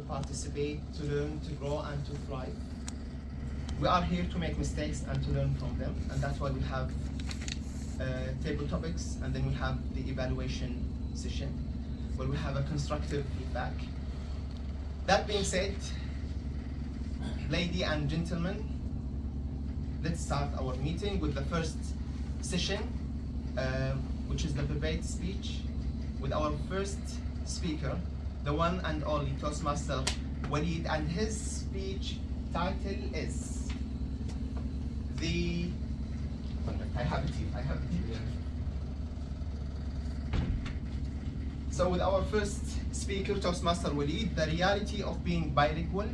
participate, to learn, to grow, and to thrive. We are here to make mistakes and to learn from them, and that's why we have table topics, and then we have the evaluation session where we have a constructive feedback. That being said, ladies and gentlemen, let's start our meeting with the first session, which is the debate speech, with our first speaker, the one and only Toastmaster Waleed, and his speech title is I have it here. So with our first speaker, Toastmaster Waleed, the reality of being bilingual.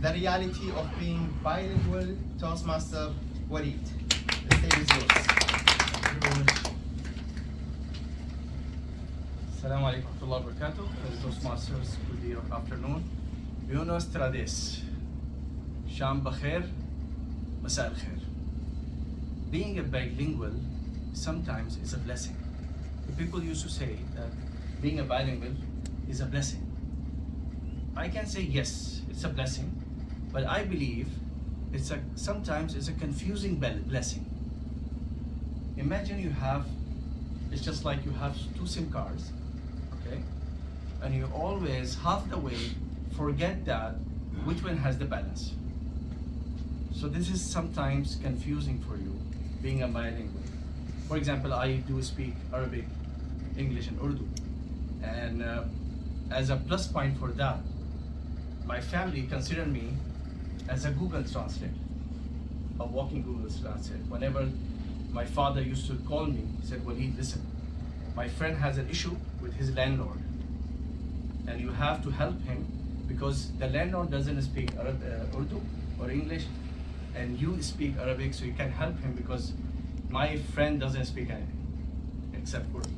The reality of being bilingual, Toastmaster Waleed. The stage is yours. Thank you very much. Assalamu alaikum wa rahmatullahi wa barakatuh. Toastmasters, good afternoon. Buenos tardes. Sham bakhair. Masa al khair. Being a bilingual sometimes is a blessing. The people used to say that being a bilingual is a blessing. I can say yes, it's a blessing, but I believe sometimes it's a confusing blessing. Imagine it's just like you have two SIM cards, okay? And you always half the way forget that which one has the balance. So this is sometimes confusing for you, being a bilingual. For example, I do speak Arabic, English and Urdu. And as a plus point for that, my family considered me as a Google Translate, a walking Google Translate. Whenever my father used to call me, he said, Waleed, listen, my friend has an issue with his landlord, and you have to help him because the landlord doesn't speak Urdu or English, and you speak Arabic, so you can help him because my friend doesn't speak anything except Urdu.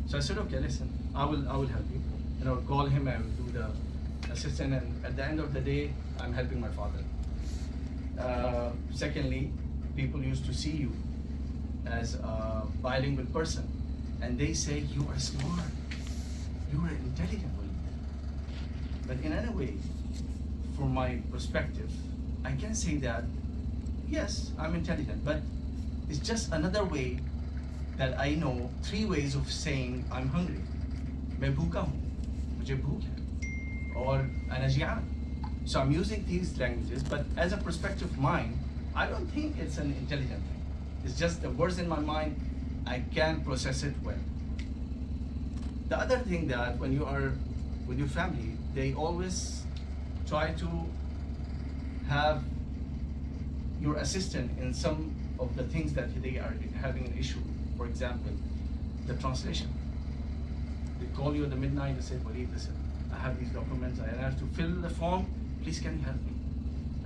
So I said, okay, listen, I will help you. And I will call him and do the assistant, and at the end of the day, I'm helping my father. Secondly, people used to see you as a bilingual person, and they say you are smart, you are intelligent. But in any way, from my perspective, I can say that yes, I'm intelligent, but it's just another way that I know 3 ways of saying I'm hungry. मैं भूखा हूँ, मुझे भूख है, और أنا جيعان. So I'm using these languages, but as a perspective of mine, I don't think it's an intelligent thing. It's just the words in my mind, I can process it well. The other thing that when you are with your family, they always try to have your assistant in some of the things that they are having an issue. For example, the translation. They call you at the midnight and say, Waleed, listen, I have these documents, I have to fill the form, please can you help me?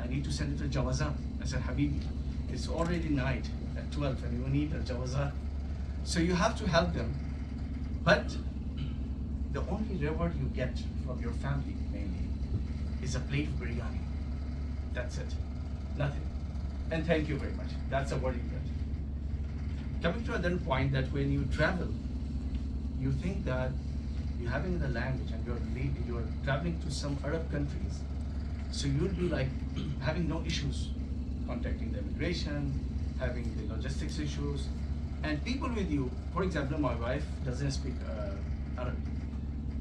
I need to send it to Jawazat. I said, Habibi, it's already night at 12 and you need a Jawazat. So you have to help them, but the only reward you get from your family mainly is a plate of biryani. That's it, nothing. And thank you very much. That's the word you get. Coming to another point, that when you travel, you think that you're having the language and you're traveling to some Arab countries, so you'll be like having no issues contacting the immigration, having the logistics issues, and people with you. For example, my wife doesn't speak Arabic,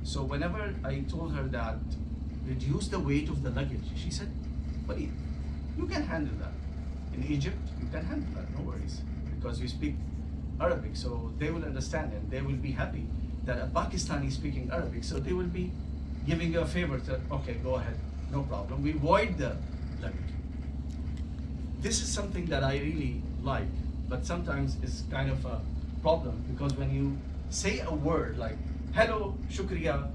so whenever I told her that reduce the weight of the luggage, she said, "But you can handle that. In Egypt, you can handle that, no worries, because you speak Arabic, so they will understand and they will be happy that a Pakistani is speaking Arabic, so they will be giving you a favor to, okay, go ahead, no problem. We avoid the luggage. This is something that I really like, but sometimes it's kind of a problem because when you say a word like hello, shukriya,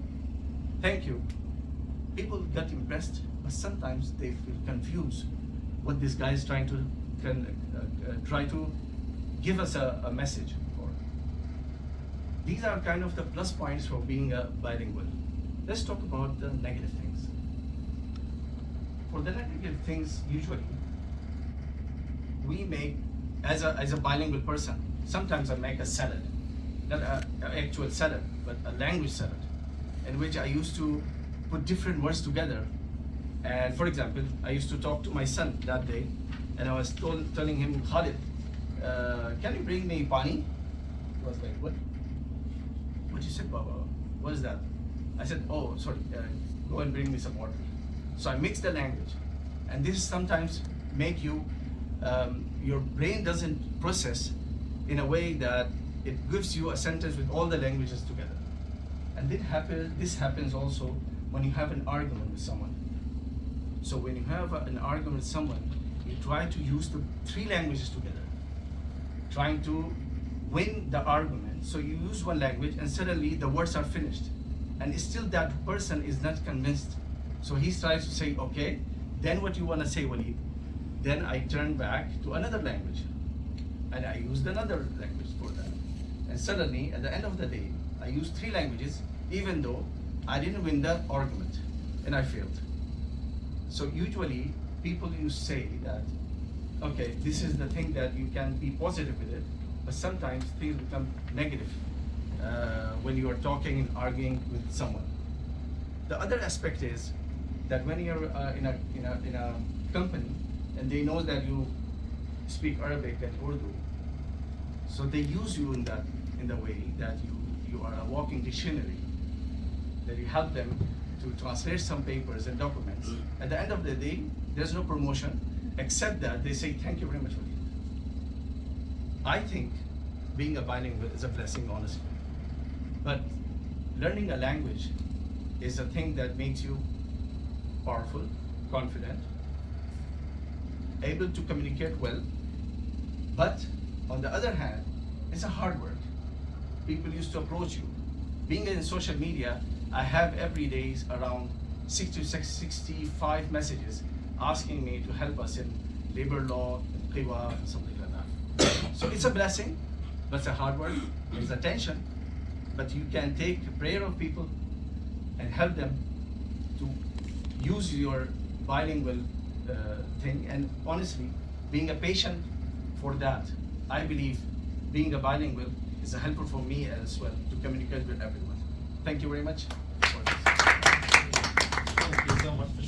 thank you, people get impressed, but sometimes they feel confused what this guy is trying to try to give us a message for. These are kind of the plus points for being a bilingual. Let's talk about the negative things. For the negative things, usually we make, as a bilingual person, sometimes I make a salad, not an actual salad, but a language salad, in which I used to put different words together. And for example, I used to talk to my son that day, and I was telling him, Khalid, can you bring me pani? He was like, what? What you said, Baba? What is that? I said, oh, sorry, go and bring me some water. So I mixed the language. And this sometimes make you, your brain doesn't process in a way that it gives you a sentence with all the languages together. And this happens also when you have an argument with someone. So when you have an argument with someone, you try to use the three languages together, trying to win the argument. So you use one language and suddenly the words are finished. And still that person is not convinced. So he tries to say, okay, then what you want to say, Waleed? Then I turn back to another language. And I used another language for that. And suddenly, at the end of the day, I used three languages, even though I didn't win the argument, and I failed. So usually, people used to say that, okay, this is the thing that you can be positive with it, but sometimes things become negative when you are talking and arguing with someone. The other aspect is that when you're in a company and they know that you speak Arabic and Urdu, so they use you in the way that you are a walking dictionary, that you help them to translate some papers and documents. At the end of the day, there's no promotion, except that they say, thank you very much, Waleed. I think being a bilingual is a blessing, honestly. But learning a language is a thing that makes you powerful, confident, able to communicate well. But on the other hand, it's a hard work. People used to approach you. Being in social media, I have every day around 60 to 65 messages asking me to help us in labor law, qiwa, and something like that. So it's a blessing, but it's a hard work, it's attention. But you can take a prayer of people and help them to use your bilingual thing. And honestly, being a patient for that, I believe being a bilingual is a helper for me as well to communicate with everyone. Thank you very much for this. Thank you so much.